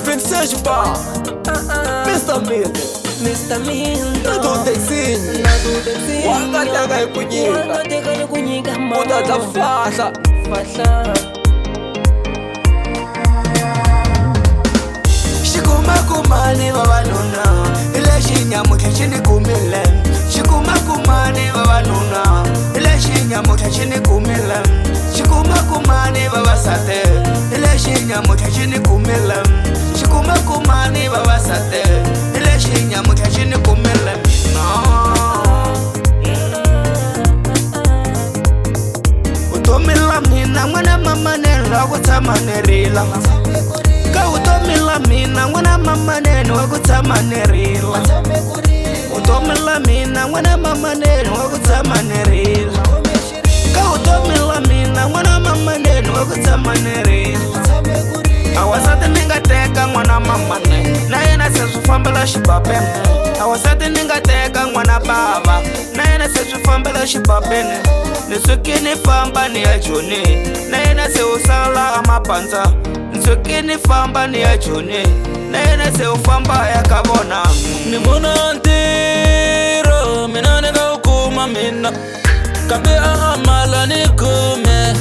26 pá. Mr. Milton. Mr. Milton. Naduteksinyi. Wakataka ikunyika. Utata fahla. Shikumakumani vavanuna ile xinyamutlha xi ni kumile. Shikumakumani vavanuna ile xinyamutlha xi ni kumile. Shikumakumani vavasati ile xinyamutlha xi ni kumile. Shikumakumani vavasati ile xinyamutlha xi ni kumile. Vutomi la mina n'wana mamanene wa ku tshama ni rila. Ka vutomi la mina n'wana mamanene wa ku tshama ni rila. Vutomi la mina n'wana mamanene wa ku tshama ni rila. Ka vutomi la mina n'wana mamanene wa ku tshama ni rila. Awasati ni nga teka n'wana mamanene na yena se swi fambela xibabene. Awasati ni nga teka n'wana bava na yena se swi fambela xibabene. Ni suki ni famba ni ya Joni na yena se u sala a mapandza. Ni suki ni famba ni ya Joni na yena se u famba ya ka vona. Ni vona ntirho mina ni nga wu kuma mina, kambe amala ni kume,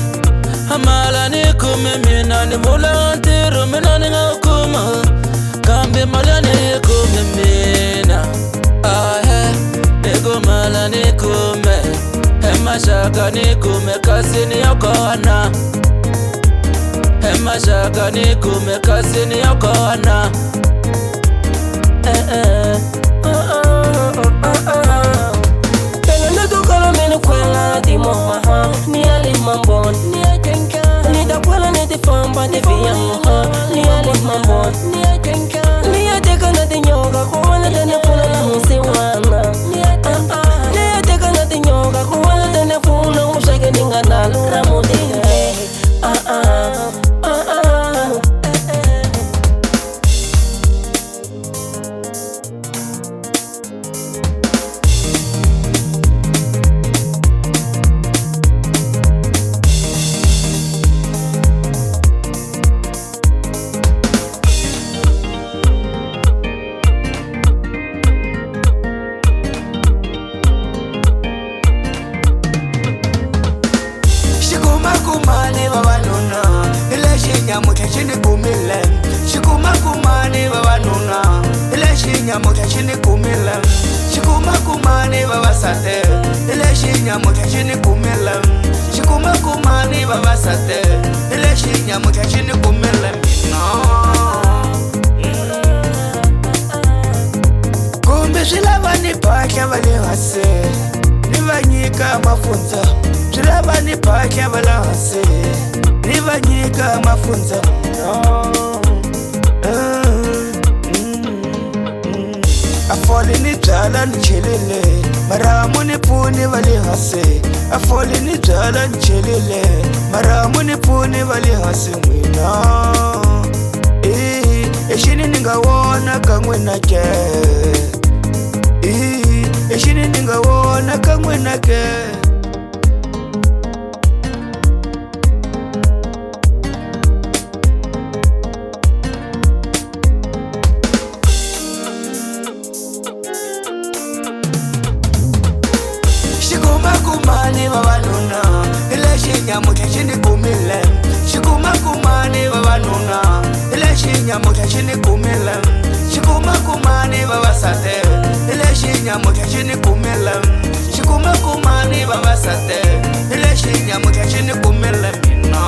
amala ni kume mina. Ni vona ntirho mina ni nga wu kuma, kambe mala ni kume mina. Ni kumala ni kume, mashaka ni kume kasi ni yokona. Mashaka ni kume kasi ni yokona. Pega na tukala meni kwela di moha ni ali mambon ni akenka ni da kwela ni di famba di viyanha ni ali mambon ni akenka ni ateka na di nyoga kuwala da na funa la musiwana ni ateka na di nyoga kuwala da na funa ushake ninga nalo ramudinga. Shikumakumani vavanuna ile xinyamutlha xi ni kumile. Shikumakumani vavanuna ile xinyamutlha xi ni kumile. Shikumakumani vavasati ile xinyamutlha xi ni kumile. Shikumakumani vavasati ile xinyamutlha xi ni kumile. Kumbe swi lava ni phahla va le hansi ni va nyika mafundza. Swi lava ni phahla va le hansi ni va nyika mafundza. A fole ni byala ni chelele maramu ni pfuni va le hansi. A fole ni byala ni chelele maramu ni pfuni va le hansi n'wina. Exini ni nga wona ka n'wina ke. Exini ni nga wona ka n'wina ke. Shikumakumani vavanuna ile xinyamutlha xi ni kumile. Shikumakumani vavanuna ile xinyamutlha xi ni kumile. Shikumakumani vavasati ile xinyamutlha xi ni kumile. Shikumakumani vavasati ile xinyamutlha xi ni kumile mina.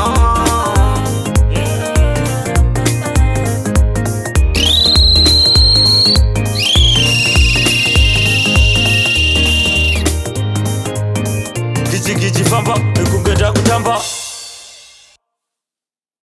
Giji famba, nikungeta kutamba.